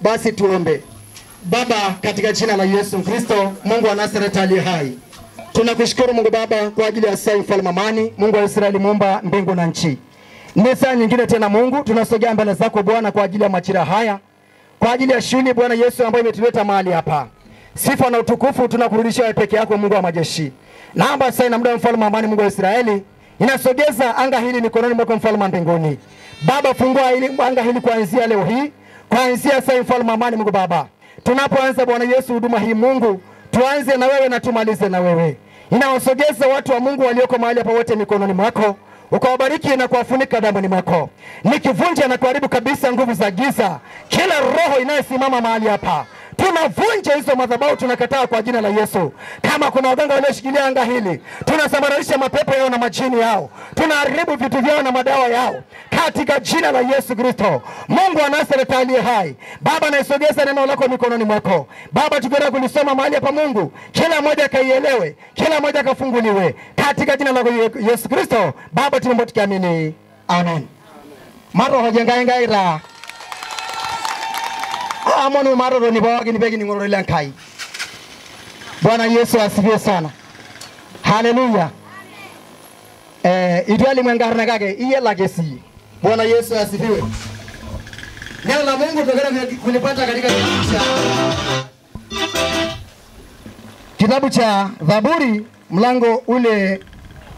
Basi tuombe. Baba, katika jina la Yesu Kristo, Mungu wa Nazareti aliye hai, tunakushukuru Mungu Baba kwa ajili ya saa mfalme amani, Mungu wa Israeli muumba mbingu na nchi. Ni saa nyingine tena Mungu tunasogea mbele zako Bwana kwa ajili ya majira haya. kwa ajili ya shughuli Bwana Yesu ambayo imetuleta mahali hapa. Sifa na utukufu tunakurudishia wewe peke yako, Mungu wa majeshi. Naomba sasa na muda mfalme amani, Mungu wa Israeli, inasogeza anga hili mikononi mwako mfalme wa mbinguni. Baba, fungua hili anga hili kuanzia leo hii, kuanzia sasa mfalme amani, Mungu Baba. Tunapoanza Bwana Yesu huduma hii Mungu, tuanze na wewe na tumalize na wewe. Inawasogeza watu wa Mungu walioko mahali hapa wote mikononi mwako, ukawabariki na kuwafunika damu mwako. Nikivunja na kuharibu kabisa nguvu za giza, kila roho inayosimama mahali hapa, tunavunja hizo madhabahu, tunakataa kwa jina la Yesu. Kama kuna waganga walioshikilia anga hili, tunasambaratisha mapepo yao na majini yao, tunaharibu vitu vyao na madawa yao katika jina la Yesu Kristo. Mungu wa Nazareti aliye hai, Baba, naisogeza neno lako mikononi mwako Baba, tukienda kulisoma mahali hapa Mungu, kila mmoja kaielewe, kila mmoja kafunguliwe katika jina la Yesu Kristo. Baba, tunaomba tukiamini, amen. Maro hojengaengaira amonu maro ni bawagi ni begi ni ngoro ile kai. Bwana Yesu asifiwe sana. Haleluya. Idwali mwengarna kage iye lagesi. Bwana Yesu asifiwe. Neno la Mungu tunataka kulipata katika kitabu cha Zaburi mlango ule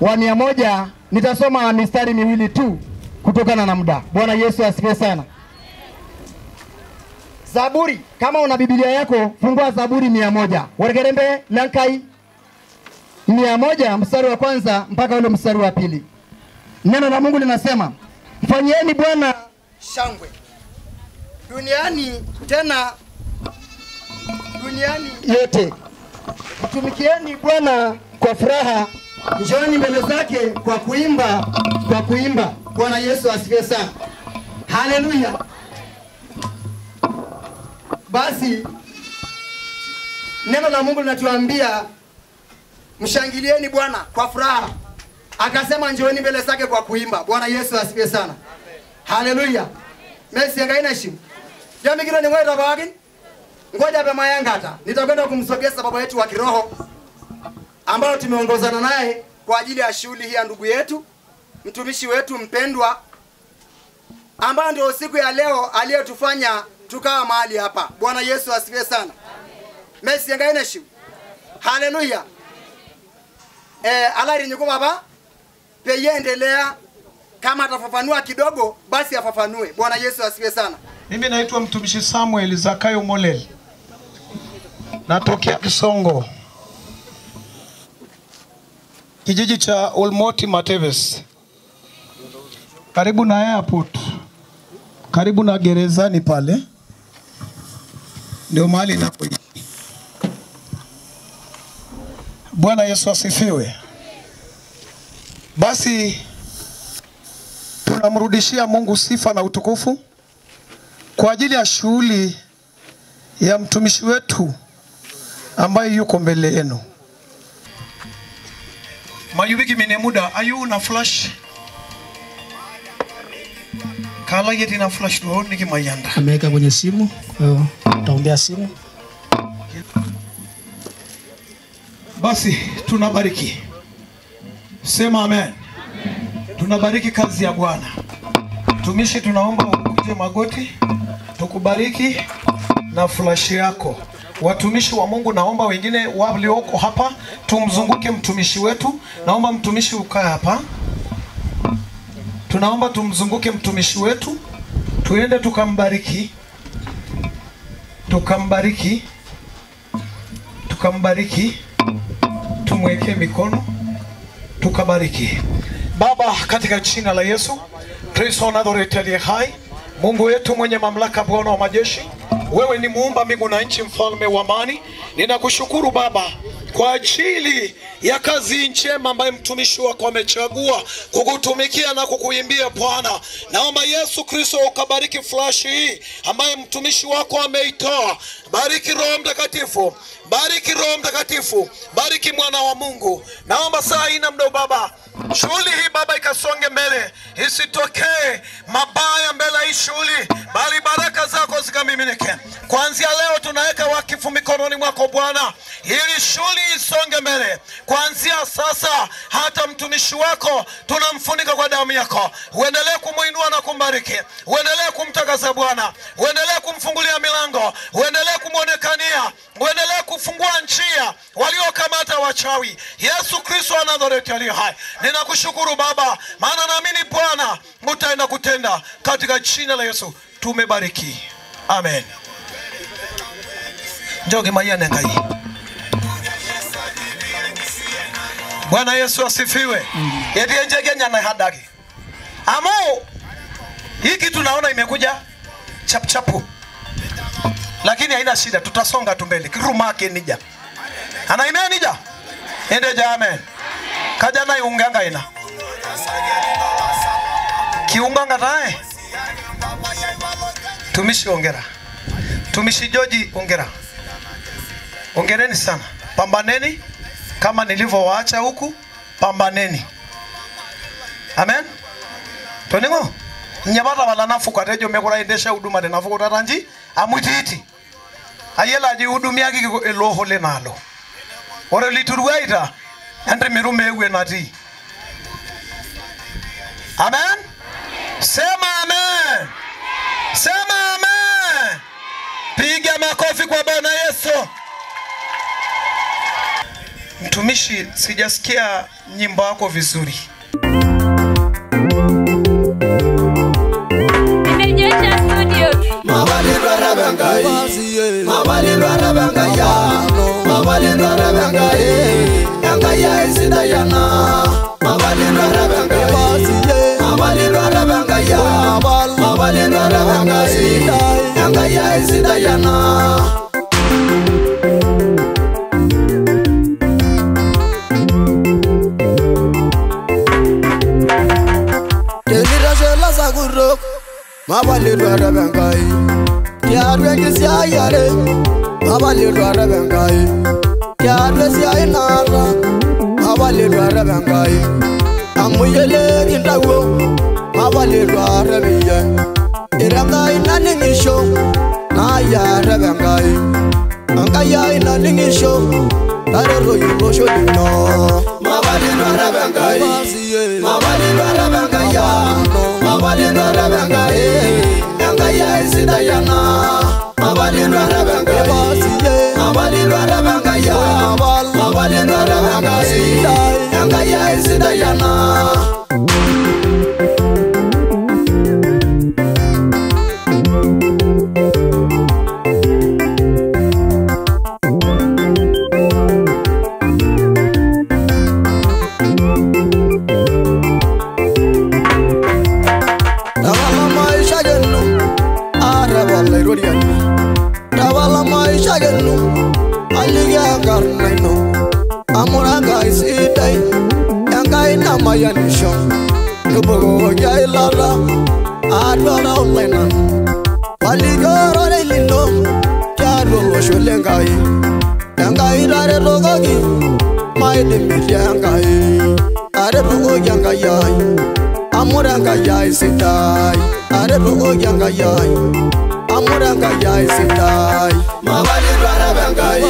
wa 100. Nitasoma mistari miwili tu kutokana na muda. Bwana Yesu asifiwe sana. Zaburi, kama una Biblia yako fungua Zaburi 100. Waregerembe lankai 100 mstari wa kwanza mpaka ule mstari wa pili. Neno la Mungu linasema, mfanyieni Bwana shangwe duniani, tena duniani yote. Mtumikieni Bwana kwa furaha, njooni mbele zake kwa kuimba, kwa kuimba. Bwana Yesu asifiwe sana. Haleluya. Basi neno la Mungu linatuambia mshangilieni Bwana kwa furaha. Akasema njooni mbele zake kwa kuimba. Bwana Yesu asifiwe sana. Haleluya. Mesi ngaina shimu. Jamii kile ni wewe tabaki. Ngoja bema yangata. Nitakwenda kumsogeza baba yetu wa kiroho ambao tumeongozana naye kwa ajili ya shughuli hii ya ndugu yetu, mtumishi wetu mpendwa, ambao ndio siku ya leo aliyotufanya tukawa mahali hapa. Bwana Yesu asifiwe sana. Mesi ngaina shimu. Haleluya. Alari nyuko baba peye endelea, kama atafafanua kidogo basi afafanue. Bwana Yesu asifiwe sana. Mimi naitwa mtumishi Samuel Zakayo Molel. Natokea Kisongo, kijiji cha Olmoti Mateves, karibu na airport, karibu na gerezani pale, ndio mahali ninapoishi. Bwana Yesu asifiwe. Basi tunamrudishia Mungu sifa na utukufu kwa ajili ya shughuli ya mtumishi wetu ambaye yuko mbele yenu. Mayubiki mine muda ayu na flash kala yeti na flash do niki mayanda ameweka kwenye simu, kwa hiyo utaombea simu. Basi tunabariki, sema amen. Tunabariki kazi ya Bwana. Mtumishi, tunaomba ukuje magoti tukubariki na flash yako. Watumishi wa Mungu, naomba wengine walioko hapa tumzunguke mtumishi wetu. Naomba mtumishi ukae hapa. Tunaomba tumzunguke mtumishi wetu, tuende tukambariki, tukambariki, tukambariki, tumweke mikono, tukabariki. Baba, katika jina la Yesu Kristo Nazareti aliye hai, Mungu wetu mwenye mamlaka, Bwana wa majeshi, wewe ni muumba mbingu na nchi, mfalme wa amani. Ninakushukuru Baba kwa ajili ya kazi njema ambayo mtumishi wako amechagua kukutumikia na kukuimbia Bwana. Naomba Yesu Kristo ukabariki flash hii ambayo mtumishi wako ameitoa. Bariki Roho Mtakatifu, bariki Roho Mtakatifu, bariki mwana wa Mungu. Naomba saa hii na mdo Baba, shughuli hii Baba ikasonge mbele, isitokee mabaya mbele hii shughuli, bali baraka zako zikamiminike. Kuanzia leo tunaweka wakifu mikono mikononi mwako Bwana, ili shughuli isonge mbele. Kuanzia sasa hata mtumishi wako tunamfunika kwa damu yako. Uendelee kumuinua na kumbariki, uendelee kumtakasa Bwana, uendelee kumfungulia milango, uendelee kumuonekania, uendelee kufungua njia waliokamata wachawi. Yesu Kristo wa Nazareti aliye hai, ninakushukuru Baba, maana naamini Bwana utaenda kutenda. Katika jina la Yesu tumebariki. Amen. Njoge mayane ngai. Bwana Yesu asifiwe. Yediye njege nyana hadagi. Amo hiki tunaona imekuja chap chapu, lakini haina shida, tutasonga tu mbele. Kirumake nija ana ime nija ende ja. Amen. Kaja na unganga ina kiunganga tae. Tumishi ongera, tumishi Joji ongera, ongereni sana, pambaneni kama nilivyowaacha huku, pambaneni. Amen. Toningo nyabata wala nafu kwa rejo mekura endesha huduma de nafu kwa tanji amwititi ayela ji hudumia ki eloho le nalo ore lituruaita andre mirume ewe nati. Amen. Sema amen. Sema amen. Piga makofi kwa Bwana Yesu. Mtumishi, sijasikia nyimbo yako vizuri. Nimenyesha studio. Mabali dwara bangai, mabali dwara bangai, mabali dwara bangai, angaya isida yana. Mabali dwara bangai, mabali dwara bangai, mabali dwara bangai, angaya isida yana. Mabali dwara bangai, tiarwe kisia yare. Mabali dwara bangai, tiarwe sia inara. Mabali dwara bangai, amuyele indawo. Mabali dwara biye, iranga inaningisho. Na yare bangai, angaya inaningisho. Tarero yumosho dino. Mabali dwara bangai, mabali dwara bangai ya. Mabali dwara bangai, angaya isida yana. Mabali dwara bangai, mabali dwara bangai ya. Mabali dwara bangai, angaya isida yana. Mayanisho, Nubo Yailala, Adora Olena, Aligoro Lino, Jaro Shulengai, Yangai Logogi, my Demiangai, Arebugo Yangayai, Amurangayai Sitai, Arebugo Yangayai, Amurangayai Sitai, Mabali Rabangai,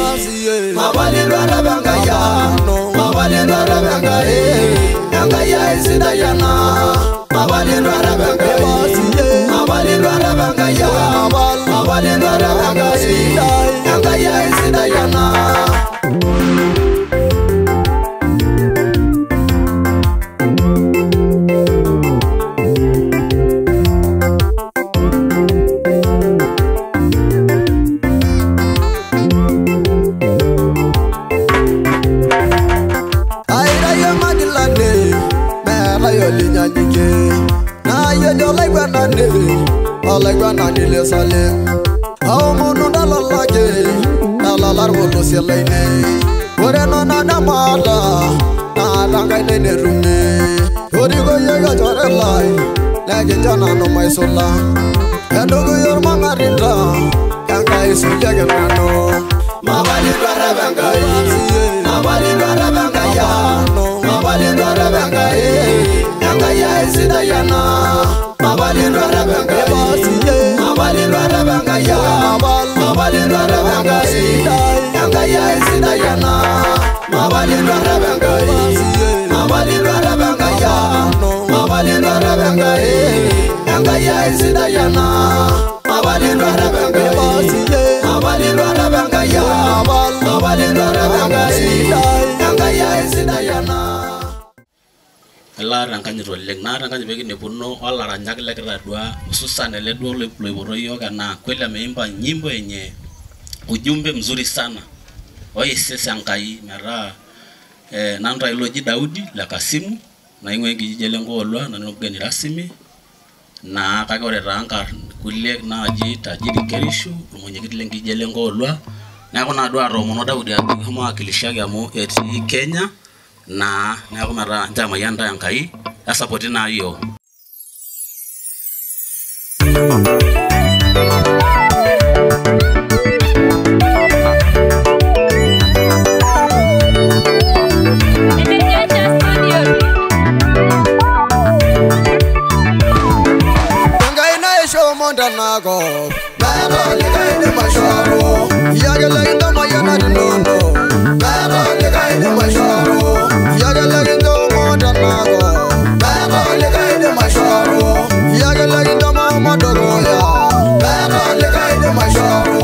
Mabali Rabangaya, Mabali Rabangai. Angaya isida yana. Mabali dwara bangai, mabali dwara bangai, mabali dwara bangai, angaya isida yana. Olegwanandile sale, aumunu dalalage, dalalar wolo sialaine. Oreno nana mala, nalangai nene rume. Origo yega jorelai, lagi jana no maisola. Endogo yor mangarinda, kangai sujaga nano. Mabali dwara bangai, mabali dwara bangai ya, mabali dwara bangai, angaya isida yana. Mabali dwara bangai, mabali dwara bangai, mabali dwara bangai. Mabalindwa rabengai, mabalindwa rabengaya, mabalindwa rabengai, engaya isidayana. Mabalindwa rabengai, mabalindwa rabengaya, mabalindwa rabengai, engaya isidayana. Ela rangkanyit oleng na rangkanyit peki nepuno olaranyak lekitadua hususan ele duo loipoto yiok ena kweli ameimba nyimbo yenye ujumbe mzuri sana oisesa Enkai metaa nanta iloji Daudi le Kasimu naing'ua enkijiji Lenkoolwa nanu mgeni rasmi na kake ore taa nkarn kulie naaji Tajiri Kerishu ormwenyekiti lenkijiji Lenkoolwa neeku naa duo atoomono Daudi ajo kihomo akilishaki amu etii Kenya na neeku metaa njamai enta Enkai esapoti naa yiok. Mondanago, Baro Ligai de Mashoro, Yagalaginda Mayana Nono, Baro Ligai de Mashoro, Yagalaginda Mondanago, Baro Ligai de Mashoro, Yagalaginda Mamadoroya, Baro Ligai de Mashoro.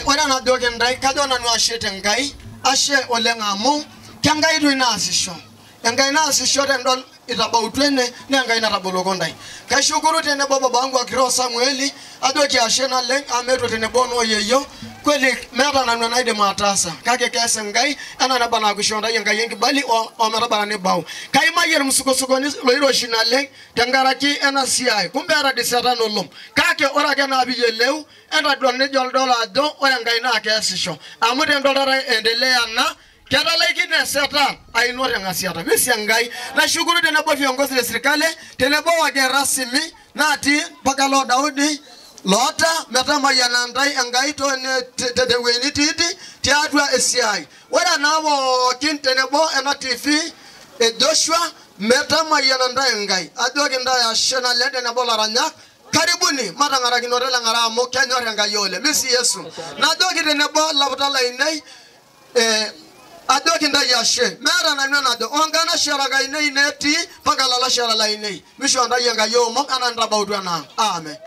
Ora na dogen dai kadona no ashete Enkai ashe olengamu Enkai tu inasisho Enkai nasisho tendol itabautwene ne Enkai natabolokonda kashukuru tene baba bangu akiro Samueli adoki ashe na leng ameto tene bono yeyo kweli meeta nanu enaidim ataasa kake keas Enkai enaa neba nakusho ntai Enkai enkibali ometabara nibau kaimayie irmusukosukoni loiroshi naleng tenkaraki ena siai kumbe era diseta nolom kake ore ake naa piyiolou entadol nijo dola ajo ore Enkai naa keesisho amu tendolata endelea na kedalaikine eseta ainot eng'asiata misi Enkai nashukuru tenebo viongozi le serikali tenebo wageni rasmi natii mpaka lo Daudi Lota metamayiana ntai Enkai tewueji nitiiti tiatua esiai ore naa pookin tenebo ena TV Joshua metamayiana ntai Enkai ajoki ntai ashe naleng tenebo laranyak karibuni matang'arakinoto leng'ara amu kenyor Enkai oleng misi Yesu najoki tenebo laputa lainei ajoki ntai ashe meeta nanu enajo ongana sharaka inei netii mpaka lala shara lainei misho ntai Enkai omok anaa nitabautua naa amen.